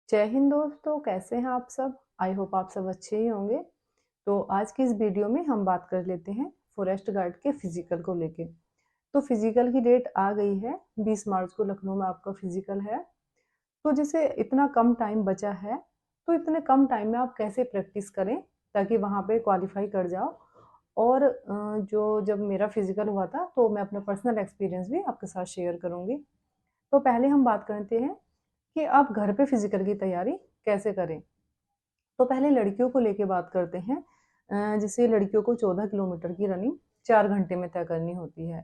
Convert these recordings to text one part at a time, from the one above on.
जय हिंद दोस्तों, कैसे हैं आप सब। आई होप आप सब अच्छे ही होंगे। तो आज की इस वीडियो में हम बात कर लेते हैं फॉरेस्ट गार्ड के फिजिकल को लेके। तो फिजिकल की डेट आ गई है, 20 मार्च को लखनऊ में आपका फिजिकल है। तो जैसे इतना कम टाइम बचा है, तो इतने कम टाइम में आप कैसे प्रैक्टिस करें ताकि वहाँ पे क्वालिफाई कर जाओ। और जो जब मेरा फिजिकल हुआ था तो मैं अपना पर्सनल एक्सपीरियंस भी आपके साथ शेयर करूँगी। तो पहले हम बात करते हैं कि आप घर पे फिजिकल की तैयारी कैसे करें। तो पहले लड़कियों को लेके बात करते हैं। जैसे लड़कियों को 14 किलोमीटर की रनिंग 4 घंटे में तय करनी होती है।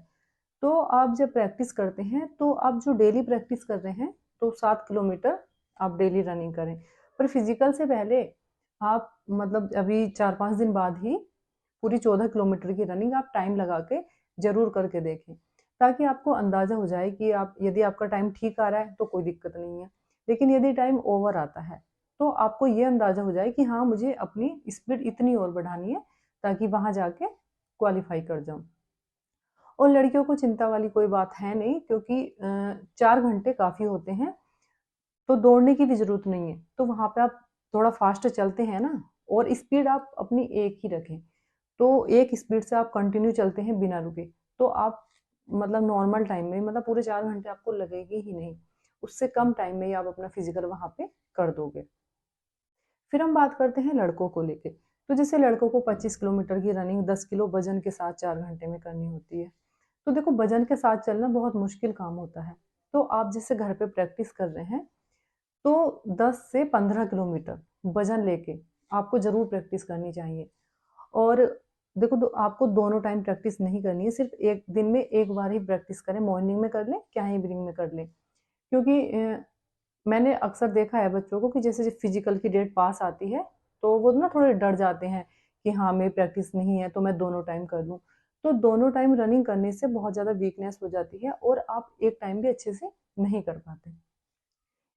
तो आप जब प्रैक्टिस करते हैं तो आप जो डेली प्रैक्टिस कर रहे हैं तो 7 किलोमीटर आप डेली रनिंग करें। पर फिजिकल से पहले आप मतलब अभी 4-5 दिन बाद ही पूरी 14 किलोमीटर की रनिंग आप टाइम लगा के ज़रूर करके देखें, ताकि आपको अंदाज़ा हो जाए कि आप यदि आपका टाइम ठीक आ रहा है तो कोई दिक्कत नहीं है, लेकिन यदि टाइम ओवर आता है तो आपको ये अंदाज़ा हो जाए कि हाँ, मुझे अपनी स्पीड इतनी और बढ़ानी है ताकि वहाँ जाके क्वालिफाई कर जाऊँ। और लड़कियों को चिंता वाली कोई बात है नहीं, क्योंकि 4 घंटे काफ़ी होते हैं, तो दौड़ने की भी ज़रूरत नहीं है। तो वहाँ पे आप थोड़ा फ़ास्ट चलते हैं ना, और स्पीड आप अपनी एक ही रखें। तो एक स्पीड से आप कंटिन्यू चलते हैं बिना रुके, तो आप मतलब नॉर्मल टाइम में मतलब पूरे 4 घंटे आपको लगेगी ही नहीं। उससे कम टाइम में ही आप अपना फिज़िकल वहाँ पे कर दोगे। फिर हम बात करते हैं लड़कों को लेके। तो जैसे लड़कों को 25 किलोमीटर की रनिंग 10 किलो वज़न के साथ 4 घंटे में करनी होती है। तो देखो, वज़न के साथ चलना बहुत मुश्किल काम होता है। तो आप जैसे घर पे प्रैक्टिस कर रहे हैं, तो 10 से 15 किलोमीटर वज़न लेके आपको ज़रूर प्रैक्टिस करनी चाहिए। और देखो, आपको दोनों टाइम प्रैक्टिस नहीं करनी है, सिर्फ़ एक दिन में एक बार ही प्रैक्टिस करें, मॉर्निंग में कर लें, क्या इवनिंग में कर लें। क्योंकि मैंने अक्सर देखा है बच्चों को कि जैसे फिजिकल की डेट पास आती है तो वो ना थोड़े डर जाते हैं कि हाँ, मेरी प्रैक्टिस नहीं है तो मैं दोनों टाइम कर लूँ। तो दोनों टाइम रनिंग करने से बहुत ज़्यादा वीकनेस हो जाती है और आप एक टाइम भी अच्छे से नहीं कर पाते।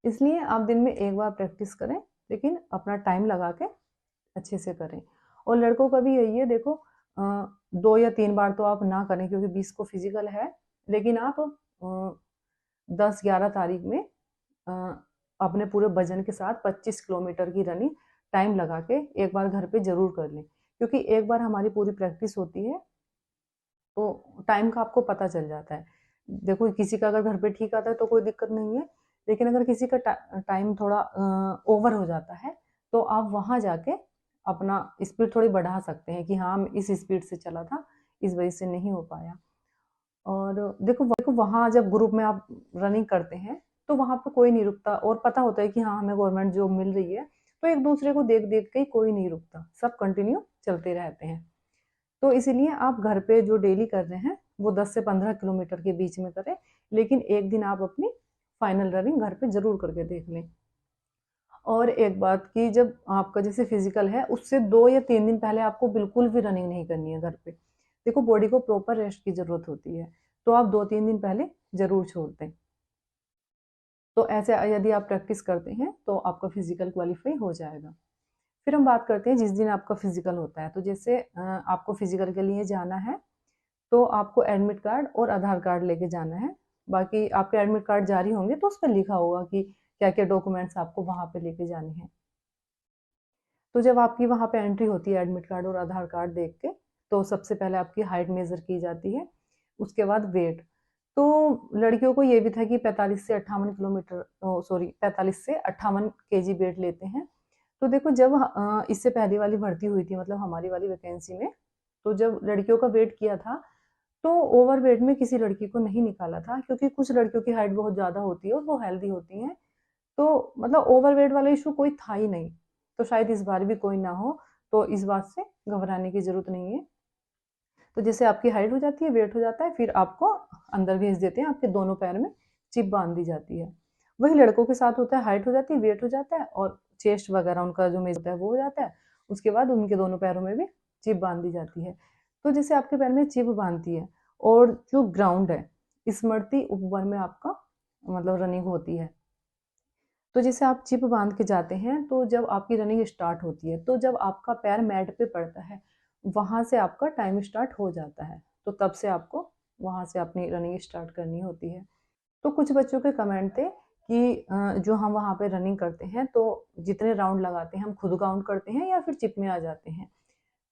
इसलिए आप दिन में एक बार प्रैक्टिस करें, लेकिन अपना टाइम लगा के अच्छे से करें। और लड़कों का भी यही है, देखो, 2 या 3 बार तो आप ना करें क्योंकि 20 को फिजिकल है, लेकिन आप 10-11 तारीख में अ, अपने पूरे वजन के साथ 25 किलोमीटर की रनिंग टाइम लगा के एक बार घर पे ज़रूर कर लें, क्योंकि एक बार हमारी पूरी प्रैक्टिस होती है तो टाइम का आपको पता चल जाता है। देखो, किसी का अगर घर पे ठीक आता है तो कोई दिक्कत नहीं है, लेकिन अगर किसी का टाइम थोड़ा ओवर हो जाता है तो आप वहाँ जाके अपना स्पीड थोड़ी बढ़ा सकते हैं कि हाँ, इस स्पीड से चला था, इस वजह से नहीं हो पाया। और देखो वहाँ जब ग्रुप में आप रनिंग करते हैं तो वहाँ पे कोई नहीं रुकता, और पता होता है कि हाँ, हमें गवर्नमेंट जॉब मिल रही है, तो एक दूसरे को देख देख के ही कोई नहीं रुकता, सब कंटिन्यू चलते रहते हैं। तो इसीलिए आप घर पे जो डेली कर रहे हैं वो 10 से 15 किलोमीटर के बीच में करें, लेकिन एक दिन आप अपनी फाइनल रनिंग घर पे जरूर करके देख लें। और एक बात की, जब आपका जैसे फिजिकल है उससे 2 या 3 दिन पहले आपको बिल्कुल भी रनिंग नहीं करनी है घर पे। देखो, बॉडी को प्रॉपर रेस्ट की जरूरत होती है, तो आप 2-3 दिन पहले जरूर छोड़ दें। तो ऐसे यदि आप प्रैक्टिस करते हैं तो आपका फिजिकल क्वालिफाई हो जाएगा। फिर हम बात करते हैं जिस दिन आपका फिजिकल होता है। तो जैसे आपको फिजिकल के लिए जाना है तो आपको एडमिट कार्ड और आधार कार्ड लेके जाना है। बाकी आपके एडमिट कार्ड जारी होंगे तो उस पर लिखा होगा कि क्या क्या डॉक्यूमेंट्स आपको वहाँ पे लेके जाने हैं। तो जब आपकी वहाँ पे एंट्री होती है एडमिट कार्ड और आधार कार्ड देख के, तो सबसे पहले आपकी हाइट मेज़र की जाती है, उसके बाद वेट। तो लड़कियों को ये भी था कि 45 से 58 किलोमीटर, सॉरी, 45 से 58 केजी वेट लेते हैं। तो देखो, जब इससे पहली वाली भर्ती हुई थी, मतलब हमारी वाली वैकेंसी में, तो जब लड़कियों का वेट किया था तो ओवर वेट में किसी लड़की को नहीं निकाला था, क्योंकि कुछ लड़कियों की हाइट बहुत ज़्यादा होती है और वो हेल्दी होती हैं। तो मतलब ओवरवेट वाला इशू कोई था ही नहीं, तो शायद इस बार भी कोई ना हो, तो इस बात से घबराने की ज़रूरत नहीं है। तो जैसे आपकी हाइट हो जाती है, वेट हो जाता है, फिर आपको अंदर भेज देते हैं, आपके दोनों पैर में चिप बांध दी जाती है। वही लड़कों के साथ होता है, हाइट हो जाती है, वेट हो जाता है और चेस्ट वगैरह उनका जो मेज़र होता है वो हो जाता है। उसके बाद उनके दोनों पैरों में भी चिप बांध दी जाती है। तो जैसे आपके पैर में चिप बांधती है और जो ग्राउंड है, स्मृति उपवन में आपका मतलब रनिंग होती है। तो जैसे आप चिप बांध के जाते हैं तो जब आपकी रनिंग स्टार्ट होती है, तो जब आपका पैर मैट पे पड़ता है, वहाँ से आपका टाइम स्टार्ट हो जाता है। तो तब से आपको वहाँ से अपनी रनिंग स्टार्ट करनी होती है। तो कुछ बच्चों के कमेंट थे कि जो हम वहाँ पे रनिंग करते हैं तो जितने राउंड लगाते हैं हम खुद काउंट करते हैं या फिर चिप में आ जाते हैं।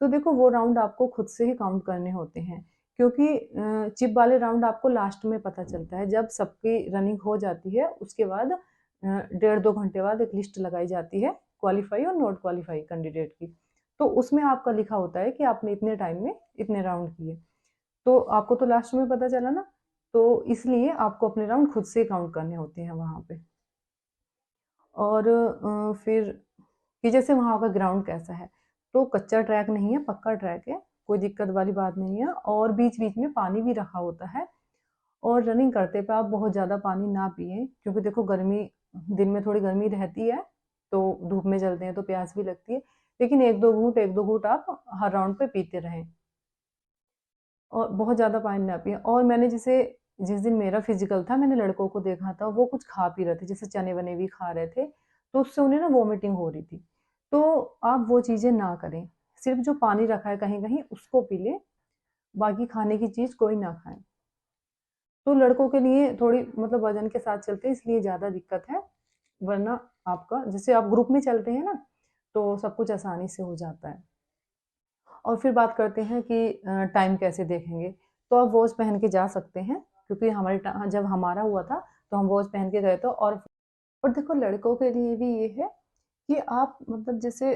तो देखो वो राउंड आपको खुद से ही काउंट करने होते हैं, क्योंकि चिप वाले राउंड आपको लास्ट में पता चलता है जब सबकी रनिंग हो जाती है। उसके बाद 1.5-2 घंटे बाद एक लिस्ट लगाई जाती है क्वालिफाई और नॉट क्वालिफाई कैंडिडेट की। तो उसमें आपका लिखा होता है कि आपने इतने टाइम में इतने राउंड किए। तो आपको तो लास्ट में पता चला ना, तो इसलिए आपको अपने राउंड खुद से काउंट करने होते हैं वहाँ पे। और फिर कि जैसे वहाँ का ग्राउंड कैसा है, तो कच्चा ट्रैक नहीं है, पक्का ट्रैक है, कोई दिक्कत वाली बात नहीं है और बीच-बीच में पानी भी रखा होता है। और रनिंग करते पे आप बहुत ज़्यादा पानी ना पिएँ, क्योंकि देखो गर्मी, दिन में थोड़ी गर्मी रहती है, तो धूप में चलते हैं तो प्यास भी लगती है। लेकिन 1-2 घूँट आप हर राउंड पे पीते रहें और बहुत ज़्यादा पानी ना पिएँ। और मैंने जैसे जिस दिन मेरा फिज़िकल था, मैंने लड़कों को देखा था, वो कुछ खा पी रहे थे, जैसे चने-वने भी खा रहे थे, तो उससे उन्हें ना वॉमिटिंग हो रही थी। तो आप वो चीज़ें ना करें, सिर्फ़ जो पानी रखा है कहीं-कहीं उसको पी लें, बाकी खाने की चीज़ कोई ना खाएँ। तो लड़कों के लिए थोड़ी मतलब वज़न के साथ चलते हैं इसलिए ज़्यादा दिक्कत है, वरना आपका जैसे आप ग्रुप में चलते हैं ना, तो सब कुछ आसानी से हो जाता है। और फिर बात करते हैं कि टाइम कैसे देखेंगे, तो आप वॉच पहन के जा सकते हैं, क्योंकि जब हमारा हुआ था, तो हम वॉच पहन के गए थे। और देखो लड़कों के लिए भी ये है कि आप मतलब जैसे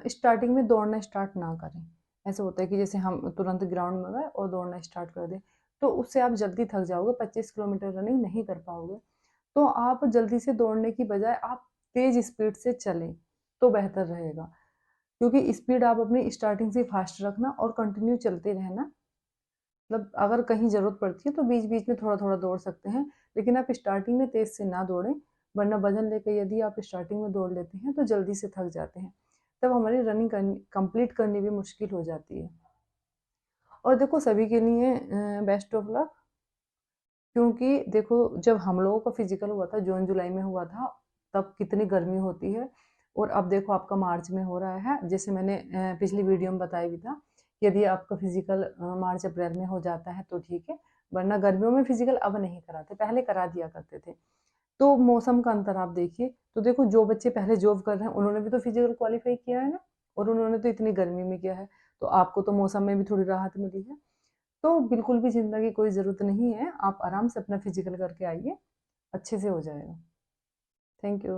स्टार्टिंग में दौड़ना स्टार्ट ना करें। ऐसा होता है कि जैसे हम तुरंत ग्राउंड में गए और दौड़ना स्टार्ट कर दें, तो उससे आप जल्दी थक जाओगे, 25 किलोमीटर रनिंग नहीं कर पाओगे। तो आप जल्दी से दौड़ने की बजाय आप तेज़ स्पीड से चलें, तो बेहतर रहेगा। क्योंकि स्पीड आप अपनी स्टार्टिंग से फास्ट रखना और कंटिन्यू चलते रहना। मतलब अगर कहीं ज़रूरत पड़ती है तो बीच-बीच में थोड़ा-थोड़ा दौड़ सकते हैं, लेकिन आप स्टार्टिंग में तेज़ से ना दौड़ें, वरना वज़न लेके यदि आप स्टार्टिंग में दौड़ लेते हैं तो जल्दी से थक जाते हैं। तब हमारी रनिंग कंप्लीट करनी भी मुश्किल हो जाती है। और देखो सभी के लिए बेस्ट ऑफ लक, क्योंकि देखो जब हम लोगों का फिजिकल हुआ था, जून जुलाई में हुआ था, तब कितनी गर्मी होती है और अब देखो आपका मार्च में हो रहा है। जैसे मैंने पिछली वीडियो में बताया भी था, यदि आपका फिजिकल मार्च अप्रैल में हो जाता है तो ठीक है, वरना गर्मियों में फिजिकल अब नहीं कराते, पहले करा दिया करते थे। तो मौसम का अंतर आप देखिए, तो देखो जो बच्चे पहले जॉब कर रहे हैं उन्होंने भी तो फिजिकल क्वालिफाई किया है ना, और उन्होंने तो इतनी गर्मी में किया है, तो आपको तो मौसम में भी थोड़ी राहत मिली है। तो बिल्कुल भी चिंता की कोई ज़रूरत नहीं है, आप आराम से अपना फिजिकल करके आइए, अच्छे से हो जाएगा। Thank you.